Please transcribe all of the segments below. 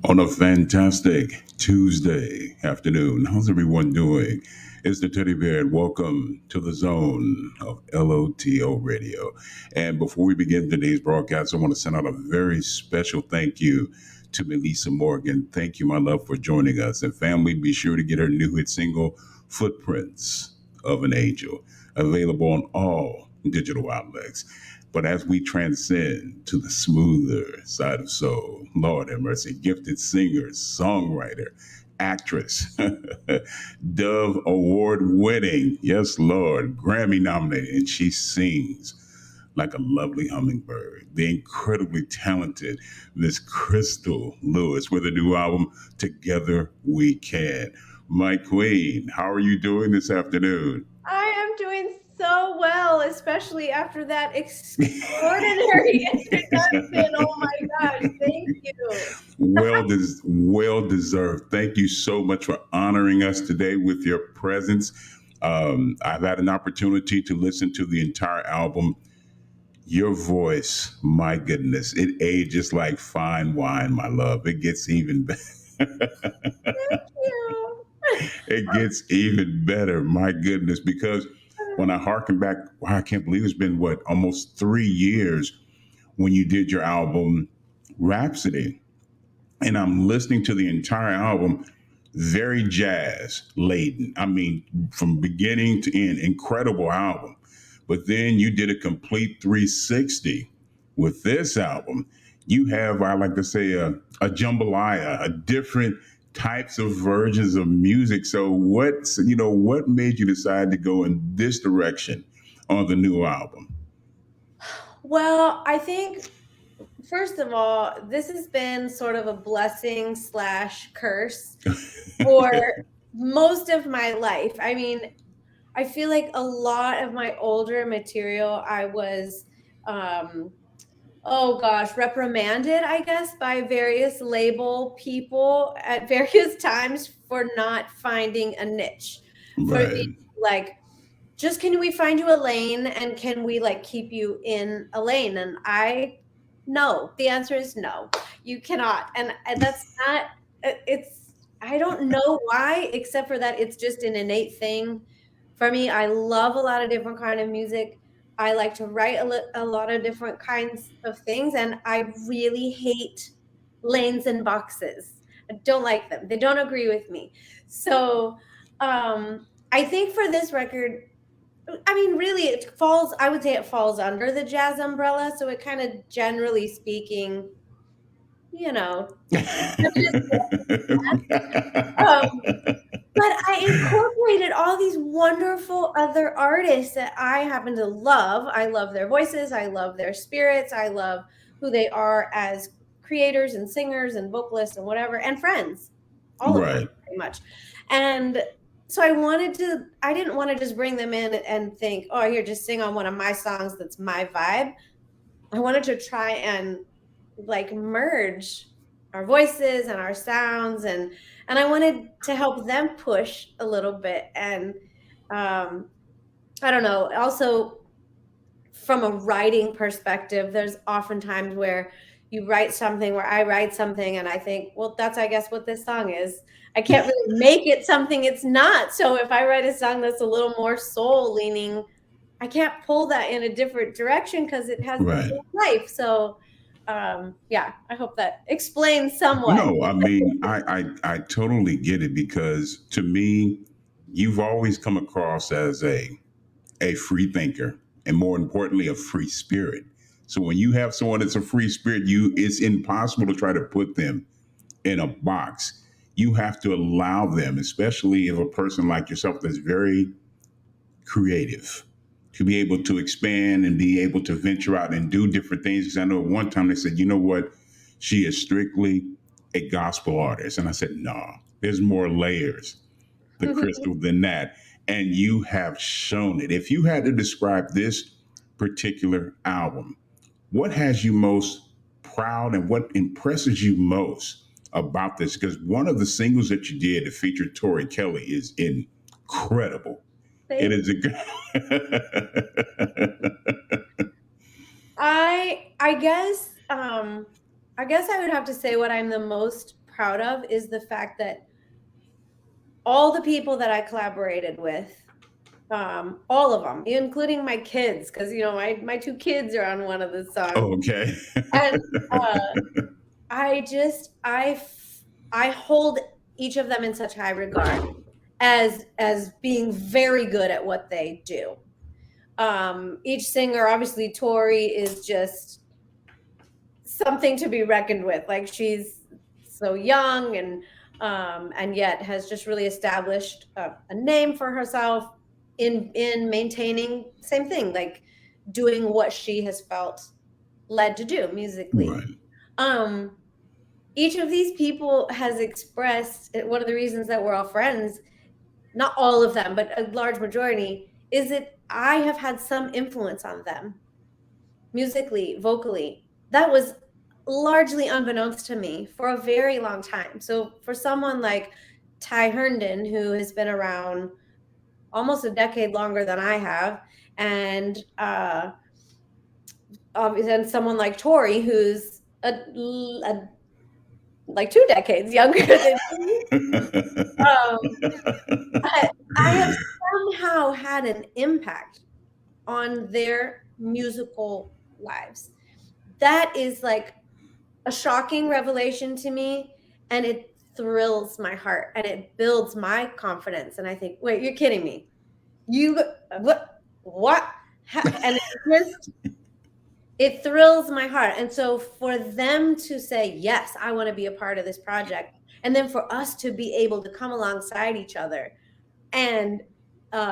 On a fantastic Tuesday afternoon. How's everyone doing? It's the Teddy Bear. And welcome to the zone of LOTL Radio. And before we begin today's broadcast, I want to send out a very special thank you to Melissa Morgan. Thank you, my love, for joining us. And family, be sure to get her new hit single, Footprints of an Angel, available on all digital outlets. But as we transcend to the smoother side of soul, Lord have mercy, gifted singer, songwriter, actress, Dove Award winning, yes, Lord, Grammy nominated, and she sings like a lovely hummingbird. The incredibly talented Miss Crystal Lewis with a new album, Together We Can. My queen, how are you doing this afternoon? I am doing so well, especially after that extraordinary introduction. Oh my gosh, thank you. Well deserved. Thank you so much for honoring us today with your presence. I've had an opportunity to listen to the entire album. Your voice, my goodness, it ages like fine wine, my love. It gets even better. Thank you. It gets even better, my goodness, because when I harken back, wow, I can't believe it's been what, almost 3 years when you did your album Rhapsody. And I'm listening to the entire album, very jazz laden. I mean, from beginning to end, incredible album. But then you did a complete 360 with this album. You have, I like to say, a jambalaya, a different types of versions of music. So what made you decide to go in this direction on the new album? Well, I think first of all, this has been sort of a blessing slash curse for most of my life. I mean, I feel like a lot of my older material, I was um, oh gosh, reprimanded, I guess, by various label people at various times for not finding a niche, for the Right. like, just can we find you a lane and can we like keep you in a lane? And no, the answer is no, you cannot. And that's not, it's, I don't know why, except for that it's just an innate thing for me. I love a lot of different kind of music. I like to write a lot of different kinds of things, and I really hate lanes and boxes. I don't like them. They don't agree with me. So, I think for this record, I mean, really, I would say it falls under the jazz umbrella. So it kind of, generally speaking, you know, um, but I incorporated all these wonderful other artists that I happen to love. I love their voices. I love their spirits. I love who they are as creators and singers and vocalists and whatever, and friends, all of them, Right. pretty much. And so I didn't want to just bring them in and think, oh, here, just sing on one of my songs that's my vibe. I wanted to try and like merge our voices and our sounds, and I wanted to help them push a little bit. And um I don't know, also from a writing perspective, there's often times where I write something and I think, well, that's, I guess, what this song is. I can't really make it something it's not. So if I write a song that's a little more soul leaning, I can't pull that in a different direction because it has the Right. same life. So yeah, I hope that explains somewhat. No, I mean, I totally get it because to me, you've always come across as a free thinker and more importantly, a free spirit. So when you have someone that's a free spirit, it's impossible to try to put them in a box. You have to allow them, especially if a person like yourself that's very creative, to be able to expand and be able to venture out and do different things. Because I know at one time they said, you know what, she is strictly a gospel artist. And I said, no, there's more layers, the crystal, than that. And you have shown it. If you had to describe this particular album, what has you most proud and what impresses you most about this? Because one of the singles that you did that featured Tori Kelly is incredible. It Thank is a I guess, I guess I would have to say what I'm the most proud of is the fact that all the people that I collaborated with, all of them, including my kids, because my two kids are on one of the songs, Oh, okay. and I hold each of them in such high regard as being very good at what they do. Each singer, obviously, Tori is just something to be reckoned with. Like, she's so young and yet has just really established a name for herself in maintaining same thing, like doing what she has felt led to do musically. Right. Um, each of these people has expressed one of the reasons that we're all friends, not all of them, but a large majority, is that I have had some influence on them musically, vocally. That was largely unbeknownst to me for a very long time. So for someone like Ty Herndon, who has been around almost a decade longer than I have, and someone like Tori, who's like 2 decades younger than me, um, I have somehow had an impact on their musical lives. That is like a shocking revelation to me, and it thrills my heart and it builds my confidence. And I think, wait, you're kidding me? You what? And it thrills my heart. And so for them to say, yes, I want to be a part of this project, and then for us to be able to come alongside each other and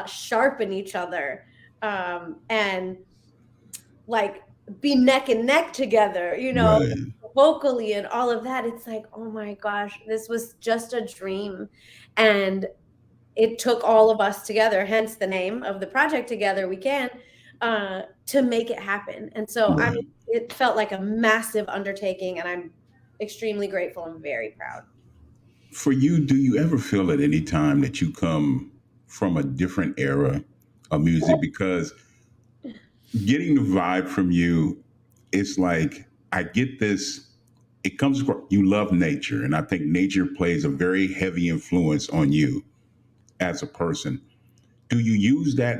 sharpen each other, and like be neck and neck together, Right. vocally and all of that. It's like, oh my gosh, this was just a dream. And it took all of us together, hence the name of the project, Together We Can, to make it happen. And so Right. it felt like a massive undertaking, and I'm extremely grateful and very proud. For you, do you ever feel at any time that you come from a different era of music? Because getting the vibe from you, it's like I get this. It comes across, you love nature, and I think nature plays a very heavy influence on you as a person. Do you use that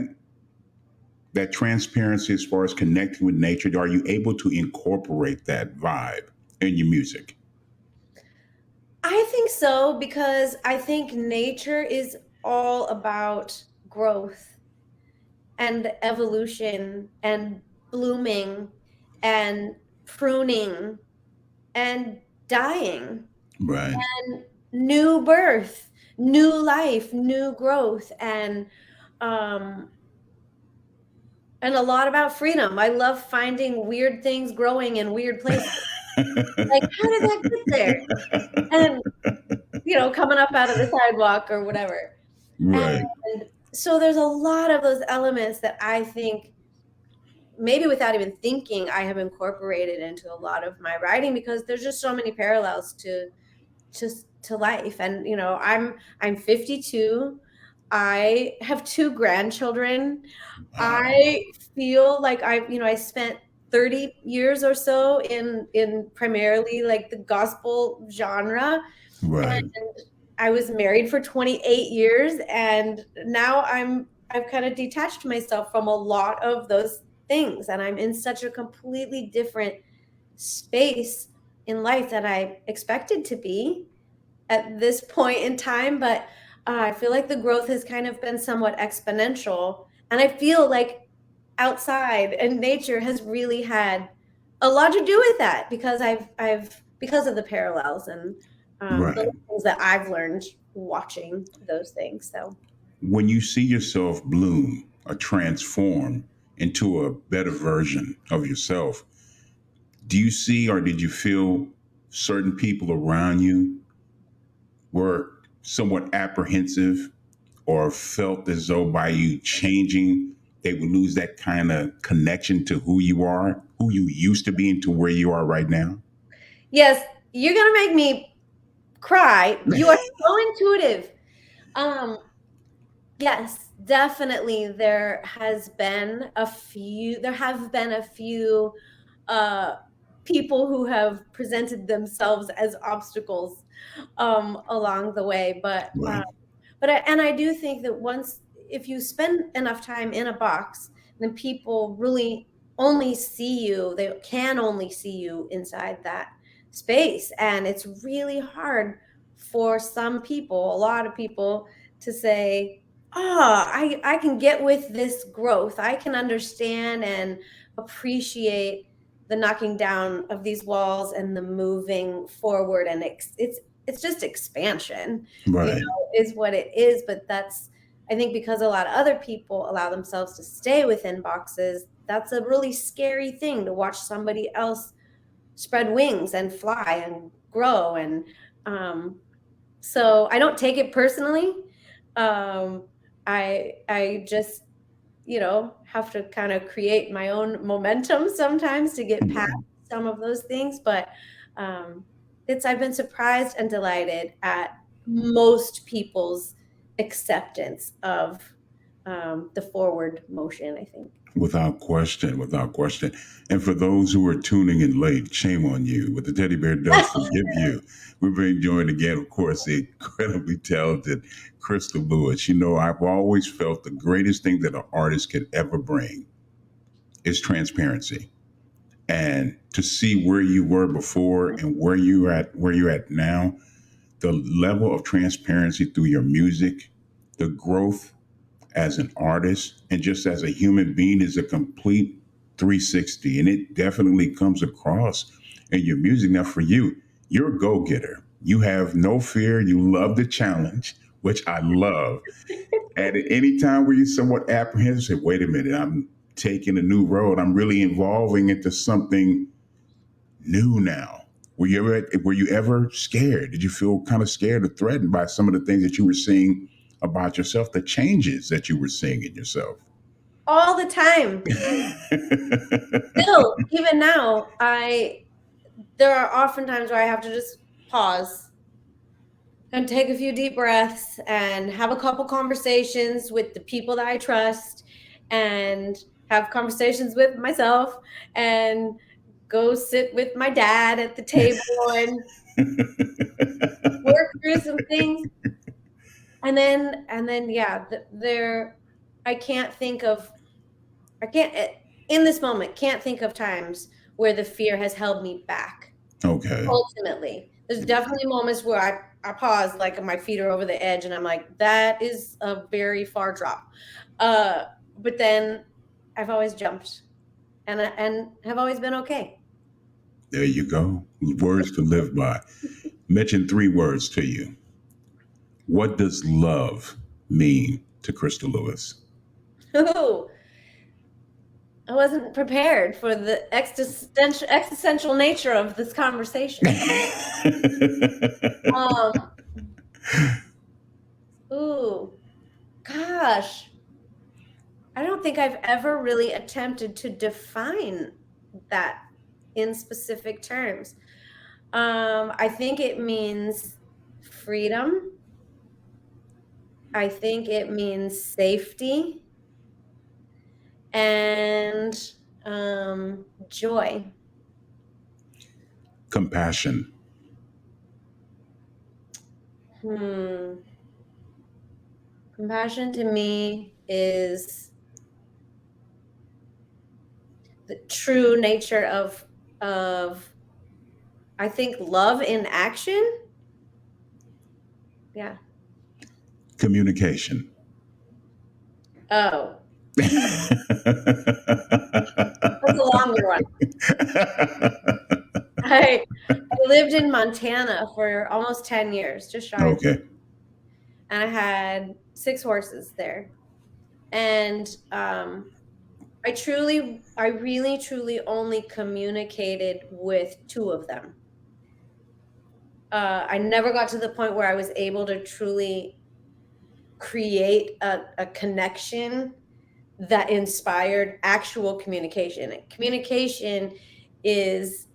transparency as far as connecting with nature? Are you able to incorporate that vibe in your music? I think so, because I think nature is all about growth and evolution and blooming and pruning and dying Right. and new birth, new life, new growth, um and a lot about freedom. I love finding weird things growing in weird places. Like, how did that get there? And coming up out of the sidewalk or whatever. And Right. so there's a lot of those elements that I think, maybe without even thinking, I have incorporated into a lot of my writing, because there's just so many parallels to life. And I'm 52. I have 2 grandchildren. Wow. I feel like I spent 30 years or so in primarily like the gospel genre, and Right. I was married for 28 years, and now I've kind of detached myself from a lot of those things, and I'm in such a completely different space in life that I expected to be at this point in time. But I feel like the growth has kind of been somewhat exponential, and I feel like outside and nature has really had a lot to do with that, because I've because of the parallels and the Right. things that I've learned watching those things. So When you see yourself bloom or transform into a better version of yourself, do you see or did you feel certain people around you were somewhat apprehensive or felt as though by you changing, they would lose that kind of connection to who you are, who you used to be, and to where you are right now? yes, you're gonna make me cry. You are so intuitive. Um, yes, definitely. There have been a few uh people who have presented themselves as obstacles along the way. Right. And I do think that if you spend enough time in a box, then people really only see you, they can only see you inside that space. And it's really hard for some people, a lot of people, to say, I can get with this growth. I can understand and appreciate the knocking down of these walls and the moving forward. And it's just expansion, Right. is what it is. But that's, I think, because a lot of other people allow themselves to stay within boxes, that's a really scary thing, to watch somebody else spread wings and fly and grow. And so I don't take it personally. I just, have to kind of create my own momentum sometimes to get past some of those things. But I've been surprised and delighted at most people's acceptance of the forward motion, I think. Without question, without question. And for those who are tuning in late, shame on you. But the teddy bear does forgive you. We're being joined again, of course, the incredibly talented Crystal Lewis. I've always felt the greatest thing that an artist could ever bring is transparency. And to see where you were before and where you're at now, the level of transparency through your music, the growth as an artist and just as a human being is a complete 360. And it definitely comes across in your music. Now, for you, you're a go-getter. You have no fear. You love the challenge, which I love. And at any time where you're somewhat apprehensive, say, wait a minute, I'm taking a new road. I'm really evolving into something new now. Were you ever scared? Did you feel kind of scared or threatened by some of the things that you were seeing about yourself, the changes that you were seeing in yourself? All the time. Still, even now, there are often times where I have to just pause and take a few deep breaths and have a couple conversations with the people that I trust, and have conversations with myself, and go sit with my dad at the table and work through some things. And then, yeah, I can't think of, in this moment, can't think of times where the fear has held me back. Okay. Ultimately, there's definitely moments where I pause, like my feet are over the edge and I'm like, that is a very far drop. But then I've always jumped and have always been okay. There you go. Words to live by. Mention 3 words to you. What does love mean to Crystal Lewis? Ooh, I wasn't prepared for the existential nature of this conversation. Um, ooh, gosh. I don't think I've ever really attempted to define that in specific terms. I think it means freedom. I think it means safety and joy. Compassion. Compassion to me is the true nature of I think love in action. Yeah. Communication. Oh. That's a longer one. I lived in Montana for almost 10 years, just shy of. Okay. And I had 6 horses there. And I really, truly only communicated with 2 of them. I never got to the point where I was able to truly create a connection that inspired actual communication. Communication is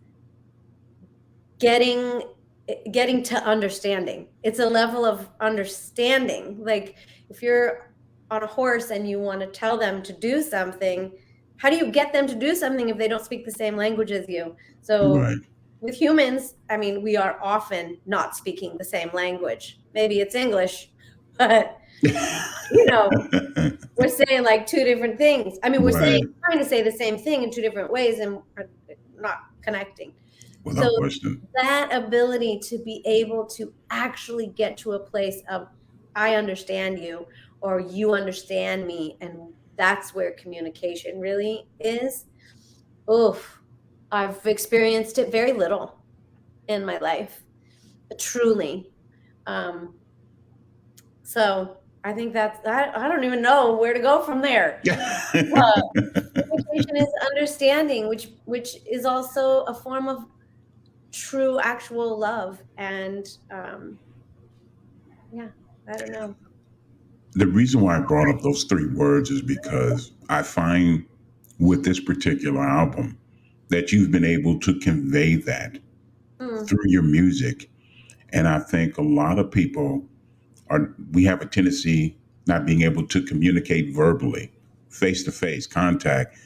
getting to understanding. It's a level of understanding. Like if you're on a horse and you want to tell them to do something, how do you get them to do something if they don't speak the same language as you? So Right. with humans, I mean, we are often not speaking the same language. Maybe it's English, but you know, we're saying like two different things. I mean, we're Right. trying to say the same thing in two different ways and we're not connecting. So Without question. that ability to be able to actually get to a place of I understand you or you understand me, and that's where communication really is. Oof, I've experienced it very little in my life, truly. Um, so I think that's I don't even know where to go from there. Uh, Communication is understanding, which is also a form of true actual love. And yeah, I don't know. The reason why I brought up those three words is because I find with this particular album that you've been able to convey that Mm, through your music. And I think a lot of people we have a tendency not being able to communicate verbally, face to face contact.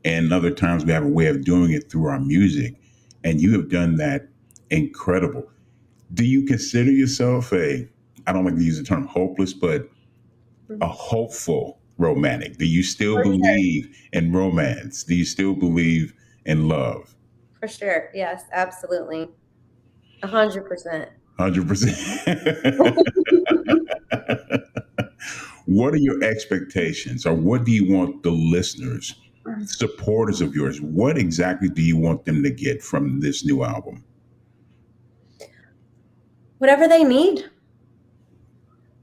And other times we have a way of doing it through our music. And you have done that incredible. Do you consider yourself I don't like to use the term hopeless, but a mm. hopeful romantic? Do you still For sure, believe in romance? Do you still believe in love? for sure. Yes, absolutely. 100%. 100%. What are your expectations, or what do you want the listeners, supporters of yours, what exactly do you want them to get from this new album? Whatever they need.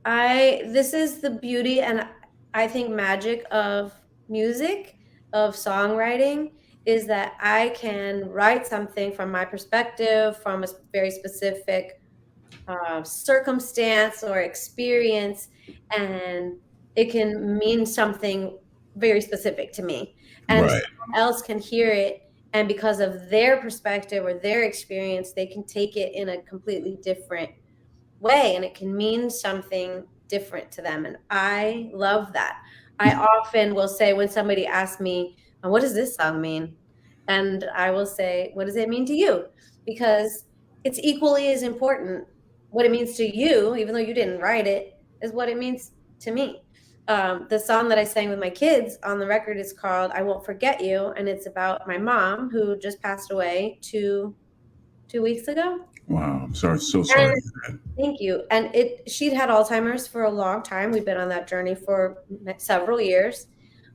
This is the beauty and I think magic of music, of songwriting, is that I can write something from my perspective, from a very specific circumstance or experience, and it can mean something very specific to me. And Right, someone else can hear it, and because of their perspective or their experience, they can take it in a completely different way and it can mean something different to them. And I love that. I often will say when somebody asks me, what does this song mean? And I will say, what does it mean to you? Because it's equally as important what it means to you, even though you didn't write it, is what it means to me. The song that I sang with my kids on the record is called I Won't Forget You. And it's about my mom who just passed away two weeks ago. wow, I'm sorry, so And sorry to hear thank you. And she'd had Alzheimer's for a long time. We've been on that journey for several years.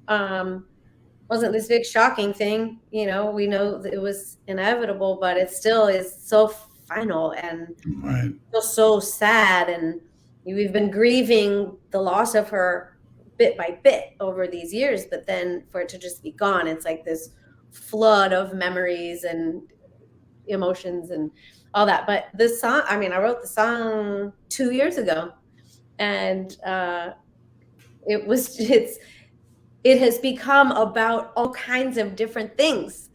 Wasn't this big shocking thing, we know that it was inevitable, but it still is so final and that. Right, feels so sad. And we've been grieving the loss of her bit by bit over these years, but then for it to just be gone, it's like this flood of memories and emotions and all that. But this song, I mean, I wrote the song 2 years ago, and it has become about all kinds of different things.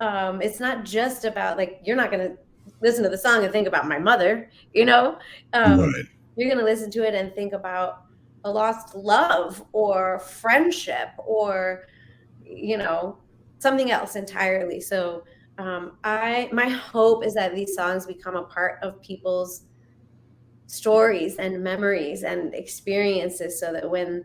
It's not just about like you're not going to listen to the song and think about my mother, right. you're going to listen to it and think about a lost love or friendship or you know something else entirely. So my hope is that these songs become a part of people's stories and memories and experiences so that when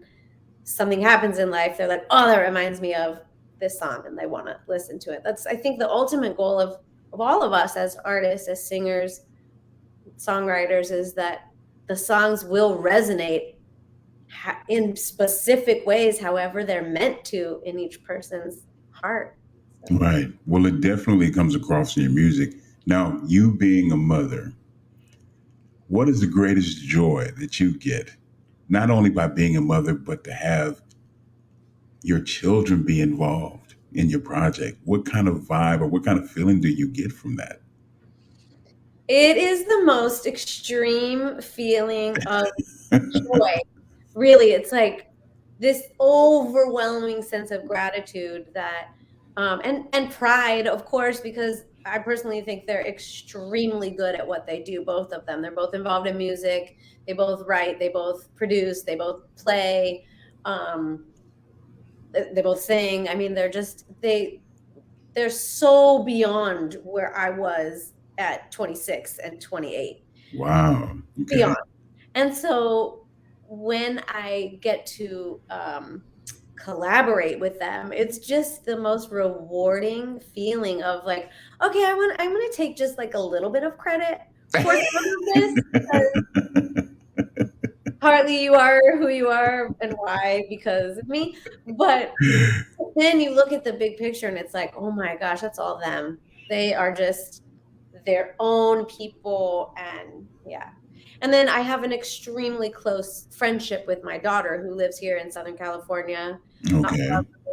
something happens in life they're like, oh, that reminds me of this song, and they want to listen to it. That's, I think, the ultimate goal of all of us as artists, as singers, songwriters, is that the songs will resonate in specific ways, however they're meant to in each person's heart. So. Right. Well, it definitely comes across in your music. Now, you being a mother, what is the greatest joy that you get, not only by being a mother, but to have your children be involved in your project? What kind of vibe or what kind of feeling do you get from that? It is the most extreme feeling of joy. Really, it's like this overwhelming sense of gratitude that and pride, of course, because I personally think they're extremely good at what they do, both of them. They're both involved in music, they both write, they both produce, they both play. Um, They both sing. I mean, they're so beyond where I was at 26 and 28. Wow. Okay. Beyond. And so when I get to collaborate with them, it's just the most rewarding feeling of like, okay, I'm gonna take just like a little bit of credit for some of this, because partly you are who you are and why because of me. But then you look at the big picture and it's like, oh my gosh, that's all them. They are just their own people. And yeah. And then I have an extremely close friendship with my daughter who lives here in Southern California. Okay.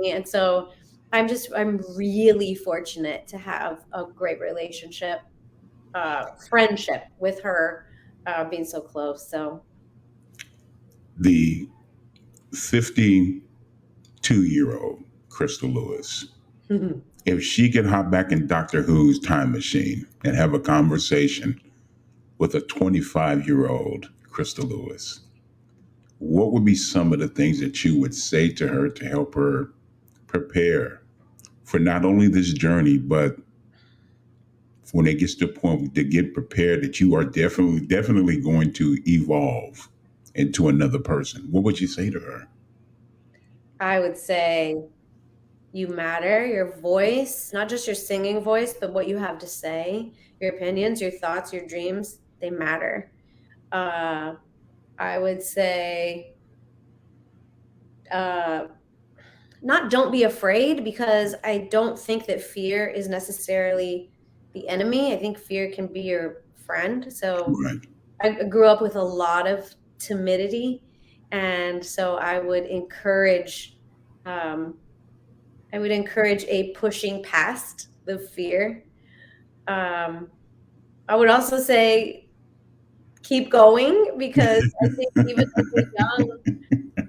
And so I'm really fortunate to have a great relationship, friendship with her, being so close. So The 52-year-old Crystal Lewis, if she could hop back in Doctor Who's time machine and have a conversation with a 25-year-old Crystal Lewis, what would be some of the things that you would say to her to help her prepare for not only this journey, but when it gets to the point to get prepared that you are definitely going to evolve into another person? What would you say to her? I would say you matter, your voice, not just your singing voice, but what you have to say, your opinions, your thoughts, your dreams, they matter. I would say, not don't be afraid, because I don't think that fear is necessarily the enemy. I think fear can be your friend. So Right. I grew up with a lot of timidity. And so I would encourage, a pushing past the fear. I would also say keep going, because I think even as a young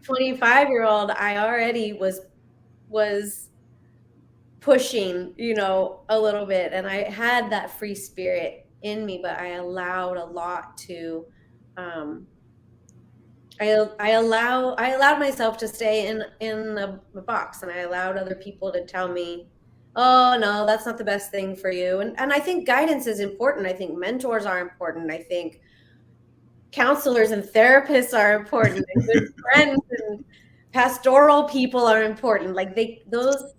25-year-old, I already was pushing, a little bit, and I had that free spirit in me, but I allowed a lot to, I allowed myself to stay in the box, and I allowed other people to tell me, oh no, that's not the best thing for you. And I think guidance is important. I think mentors are important. I think counselors and therapists are important, and good friends and pastoral people are important. Like those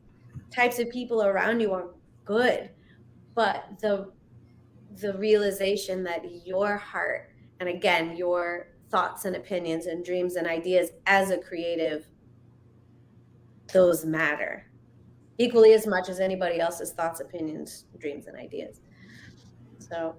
types of people around you are good, but the realization that your heart, and again, your thoughts and opinions and dreams and ideas as a creative, those matter equally as much as anybody else's thoughts, opinions, dreams, and ideas. So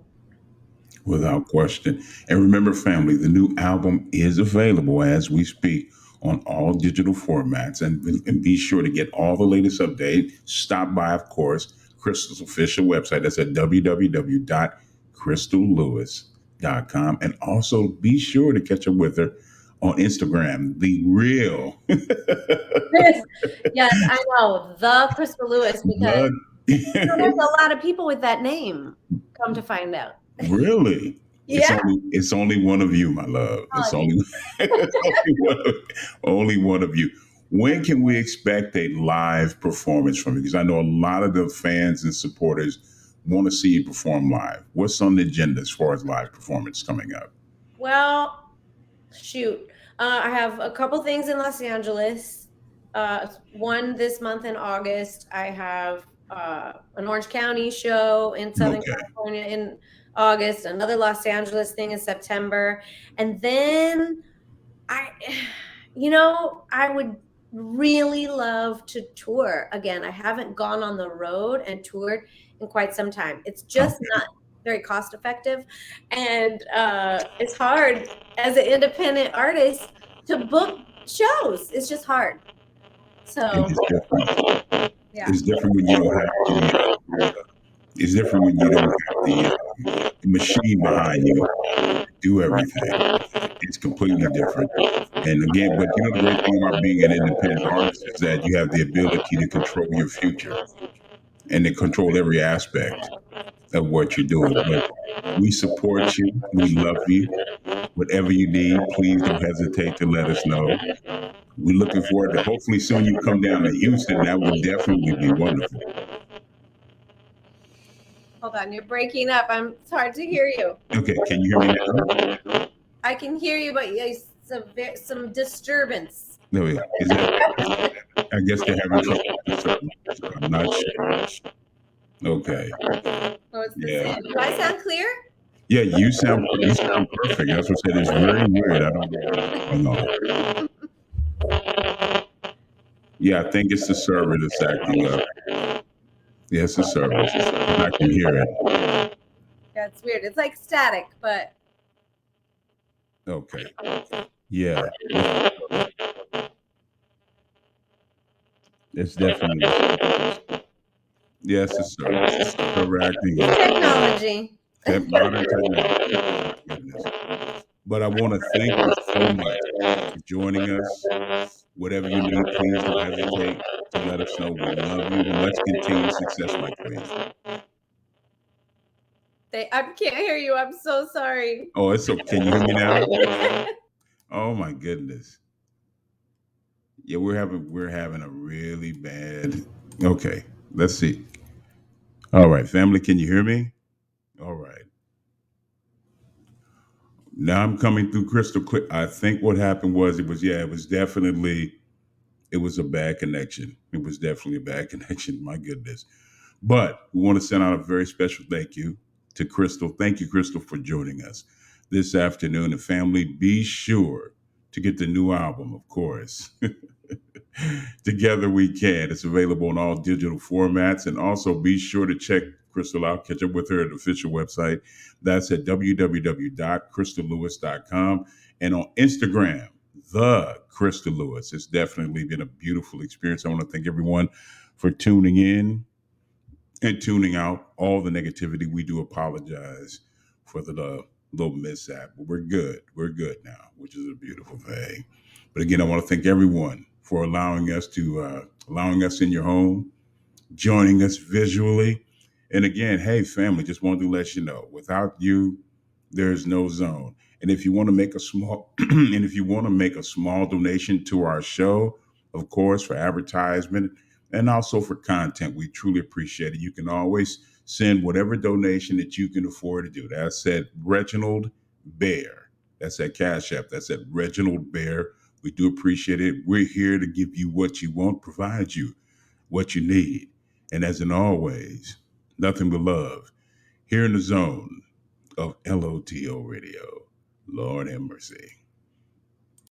Without question. And remember, family, the new album is available as we speak on all digital formats. And be sure to get all the latest updates. Stop by, of course, Crystal's official website. That's at www.crystallewis.com. And also be sure to catch up with her on Instagram, the real. yes, I know, the Crystal Lewis, because there's a lot of people with that name, come to find out. Really? Yeah. It's only one of you, my love. It's only, only one of you. When can we expect a live performance from you? Because I know a lot of the fans and supporters want to see you perform live. What's on the agenda as far as live performance coming up? Well, shoot. I have a couple things in Los Angeles. One this month in August. I have an Orange County show in Southern California in August, another Los Angeles thing in September. And then I would really love to tour again. I haven't gone on the road and toured in quite some time. It's just not very cost effective. And it's hard as an independent artist to book shows. It's just hard. So It's different. Yeah. It's different when you don't have it's different when you don't have the machine behind you to do everything. It's completely different. And again, but the great thing about being an independent artist is that you have the ability to control your future and to control every aspect of what you're doing. But we support you. We love you. Whatever you need, please don't hesitate to let us know. we're looking forward to hopefully soon you come down to Houston. That would definitely be wonderful. Hold on, you're breaking up. It's hard to hear you. Okay, can you hear me now? I can hear you, but some disturbance. No, is that? I guess they're having trouble. I'm not sure. Okay. Oh, it's the same. Do I sound clear? Yeah, you sound perfect. That's what I said. It's very weird. I don't know what's going on. Yeah, I think it's the server that's acting up. Yeah, it's the server. I can hear it. Yeah, it's weird. It's like static, but okay. Yeah. It's definitely yes, it's server acting up. technology. Modern technology. Goodness. But I want to thank you so much for joining us. Whatever you need, please don't hesitate to let us know. We love you. And let's continue success like crazy. I can't hear you. I'm so sorry. Oh, it's okay. Can you hear me now? Oh my goodness. Yeah, we're having a really bad. Okay, let's see. All right, family, can you hear me? All right. Now I'm coming through crystal clear. I think what happened was it was definitely it was a bad connection. It was definitely a bad connection. My goodness. But we want to send out a very special thank you to Crystal. Thank you, Crystal, for joining us this afternoon. And family, be sure to get the new album, of course. Together We Can. It's available on all digital formats. And also be sure to check Crystal out, catch up with her at the official website. That's at www.crystallewis.com. And on Instagram, The Crystal Lewis. It's definitely been a beautiful experience. I want to thank everyone for tuning in and tuning out all the negativity. We do apologize for the little mishap, but we're good. We're good now, which is a beautiful thing. But again, I want to thank everyone for allowing us in your home, joining us visually. And again, hey family, just wanted to let you know, without you, there's no zone. And if you want to make a small donation to our show, of course, for advertisement and also for content, we truly appreciate it. You can always send whatever donation that you can afford to do. That's at Reginald Bear. That's at Cash App. That's at Reginald Bear. We do appreciate it. We're here to give you what you want, provide you what you need. And as in always, nothing but love here in the zone of LOTL Radio. Lord have mercy.